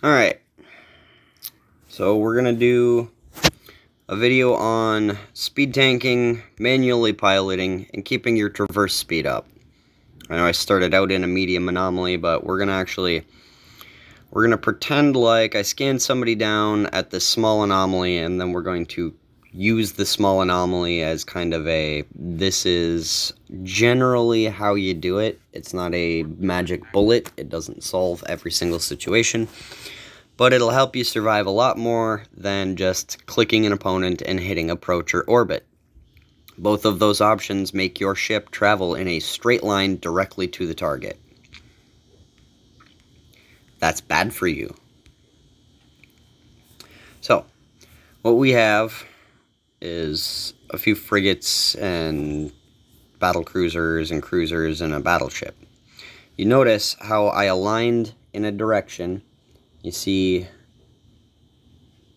Alright, so we're going to do a video on speed tanking, manually piloting, and keeping your traverse speed up. I know I started out in a medium anomaly, but we're going to pretend like I scanned somebody down at this small anomaly, and then we're going to use the small anomaly as kind of this is generally how you do it. It's not a magic bullet. It doesn't solve every single situation. But it'll help you survive a lot more than just clicking an opponent and hitting approach or orbit. Both of those options make your ship travel in a straight line directly to the target. That's bad for you. So, what we have is a few frigates and battle cruisers and a battleship. You notice how I aligned in a direction. You see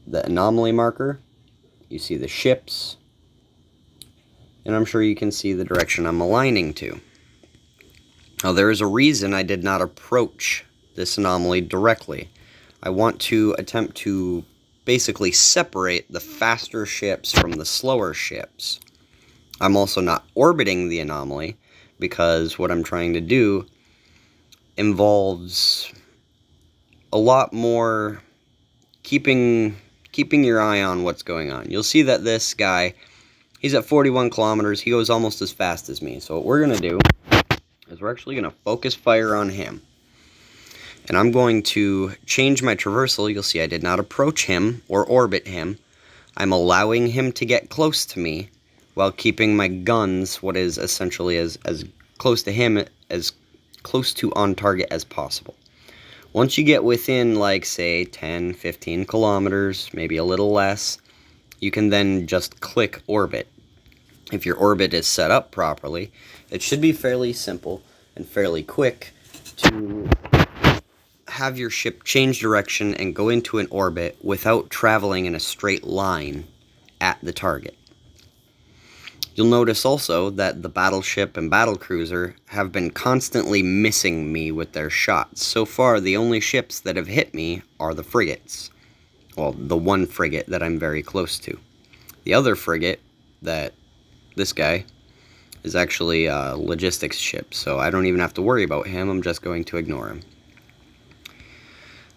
the anomaly marker, you see the ships, and I'm sure you can see the direction I'm aligning to. Now, there is a reason I did not approach this anomaly directly. I want to attempt to basically separate the faster ships from the slower ships. I'm also not orbiting the anomaly because what I'm trying to do involves a lot more keeping your eye on what's going on. You'll see that this guy, he's at 41 kilometers. He goes almost as fast as me. So what we're going to do is we're actually going to focus fire on him. And I'm going to change my traversal. You'll see I did not approach him or orbit him. I'm allowing him to get close to me while keeping my guns, what is essentially as close to him, as close to on target as possible. Once you get within, like, say, 10, 15 kilometers, maybe a little less, you can then just click orbit. If your orbit is set up properly, it should be fairly simple and fairly quick to have your ship change direction and go into an orbit without traveling in a straight line at the target. You'll notice also that the battleship and battlecruiser have been constantly missing me with their shots. So far, the only ships that have hit me are the frigates. Well, the one frigate that I'm very close to. The other frigate, this guy, is actually a logistics ship, so I don't even have to worry about him. I'm just going to ignore him.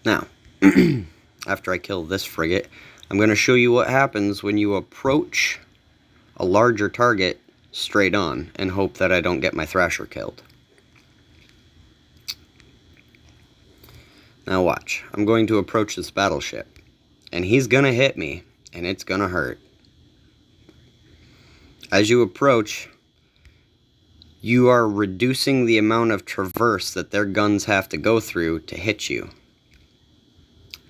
Now, after I kill this frigate, I'm going to show you what happens when you approach a larger target straight on and hope that I don't get my thrasher killed. Now watch. I'm going to approach this battleship, and he's going to hit me, and it's going to hurt. As you approach, you are reducing the amount of traverse that their guns have to go through to hit you.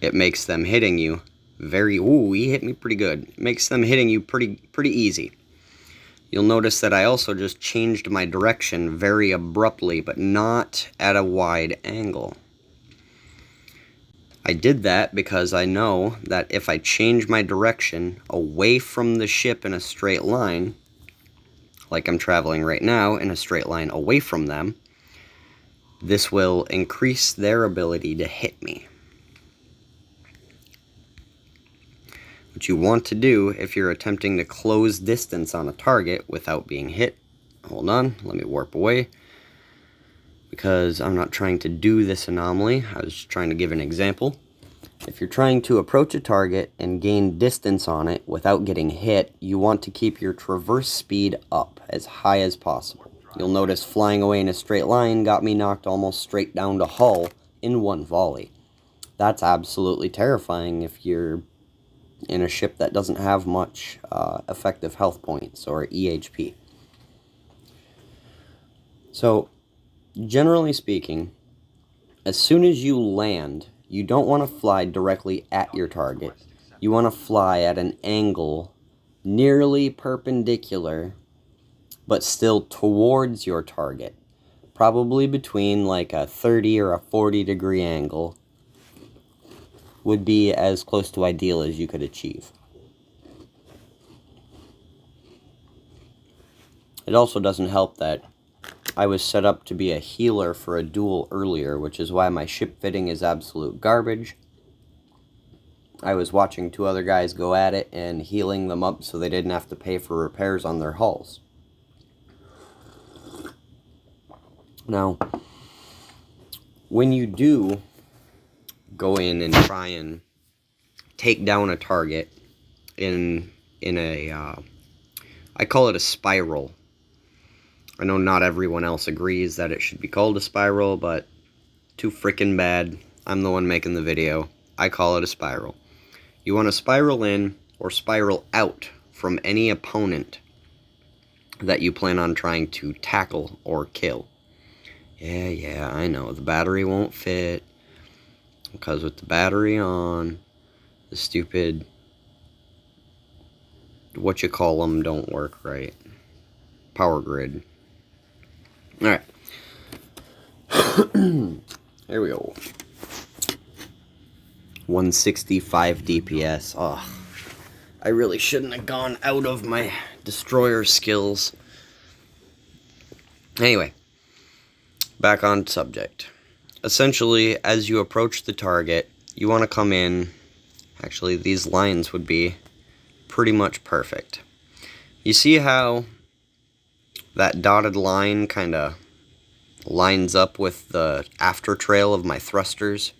It makes them hitting you he hit me pretty good. It makes them hitting you pretty easy. You'll notice that I also just changed my direction very abruptly, but not at a wide angle. I did that because I know that if I change my direction away from the ship in a straight line, like I'm traveling right now in a straight line away from them, this will increase their ability to hit me. What you want to do if you're attempting to close distance on a target without being hit, hold on, let me warp away, because I'm not trying to do this anomaly, I was just trying to give an example. If you're trying to approach a target and gain distance on it without getting hit, you want to keep your traverse speed up as high as possible. You'll notice flying away in a straight line got me knocked almost straight down to hull in one volley. That's absolutely terrifying if you're in a ship that doesn't have much effective health points or EHP. So, generally speaking, as soon as you land, you don't want to fly directly at your target. You want to fly at an angle nearly perpendicular, but still towards your target. Probably between like a 30 or a 40 degree angle would be as close to ideal as you could achieve. It also doesn't help that I was set up to be a healer for a duel earlier, which is why my ship fitting is absolute garbage. I was watching 2 other guys go at it and healing them up so they didn't have to pay for repairs on their hulls. Now, when you do go in and try and take down a target in a, I call it a spiral. I know not everyone else agrees that it should be called a spiral, but too freaking bad. I'm the one making the video. I call it a spiral. You want to spiral in or spiral out from any opponent that you plan on trying to tackle or kill. Yeah, I know. The battery won't fit. Because with the battery on, the stupid, what you call them, don't work right. Power grid. Alright. Here we go. 165 DPS. Oh, I really shouldn't have gone out of my destroyer skills. Anyway, back on subject. Essentially, as you approach the target, you want to come in. Actually, these lines would be pretty much perfect. You see how that dotted line kind of lines up with the after trail of my thrusters?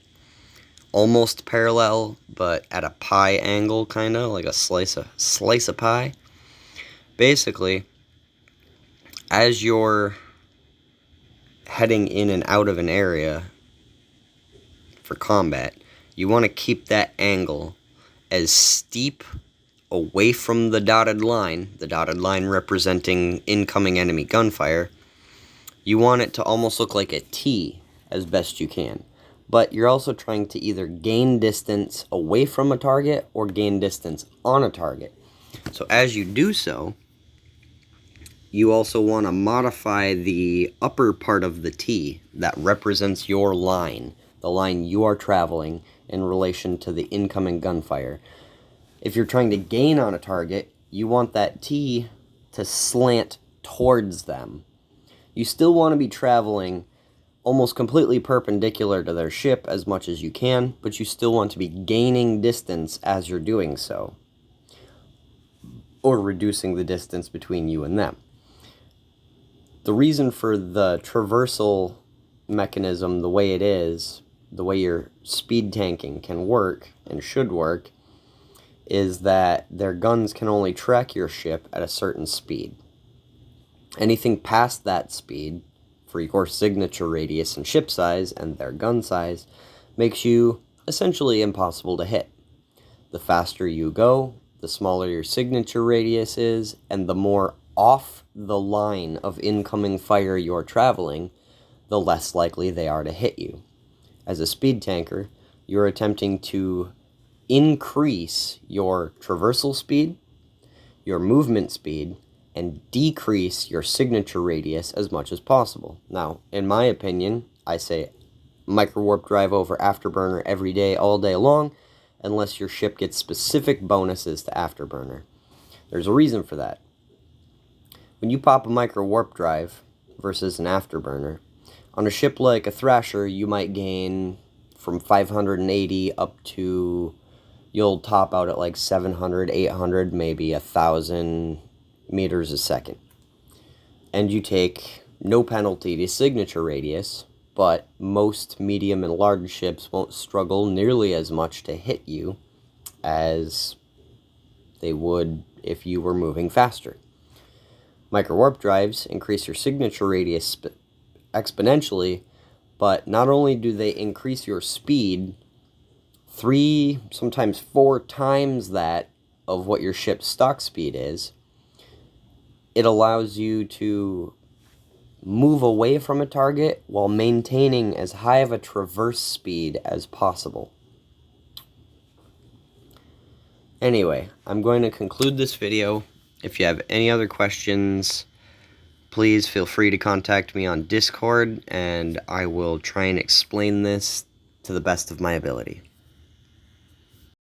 Almost parallel, but at a pie angle, kind of like a slice of pie. Basically, as you're heading in and out of an area for combat, you want to keep that angle as steep away from the dotted line representing incoming enemy gunfire. You want it to almost look like a T as best you can. But you're also trying to either gain distance away from a target or gain distance on a target. So as you do so, you also want to modify the upper part of the T that represents your line, the line you are traveling in relation to the incoming gunfire. If you're trying to gain on a target, you want that T to slant towards them. You still want to be traveling almost completely perpendicular to their ship as much as you can, but you still want to be gaining distance as you're doing so, or reducing the distance between you and them. The reason for the traversal mechanism the way it is, the way your speed tanking can work and should work, is that their guns can only track your ship at a certain speed. Anything past that speed, for your signature radius and ship size and their gun size, makes you essentially impossible to hit. The faster you go, the smaller your signature radius is, and the more off the line of incoming fire you're traveling, the less likely they are to hit you. As a speed tanker, you're attempting to increase your traversal speed, your movement speed, and decrease your signature radius as much as possible. Now, in my opinion, I say micro warp drive over afterburner every day, all day long, unless your ship gets specific bonuses to afterburner. There's a reason for that. When you pop a micro warp drive versus an afterburner, on a ship like a Thrasher, you might gain from 580 up to, you'll top out at like 700, 800, maybe 1,000 meters a second. And you take no penalty to signature radius, but most medium and large ships won't struggle nearly as much to hit you as they would if you were moving faster. Micro warp drives increase your signature radius exponentially, but not only do they increase your speed 3, sometimes 4 times that of what your ship's stock speed is, it allows you to move away from a target while maintaining as high of a traverse speed as possible. Anyway, I'm going to conclude this video. If you have any other questions, please feel free to contact me on Discord, and I will try and explain this to the best of my ability.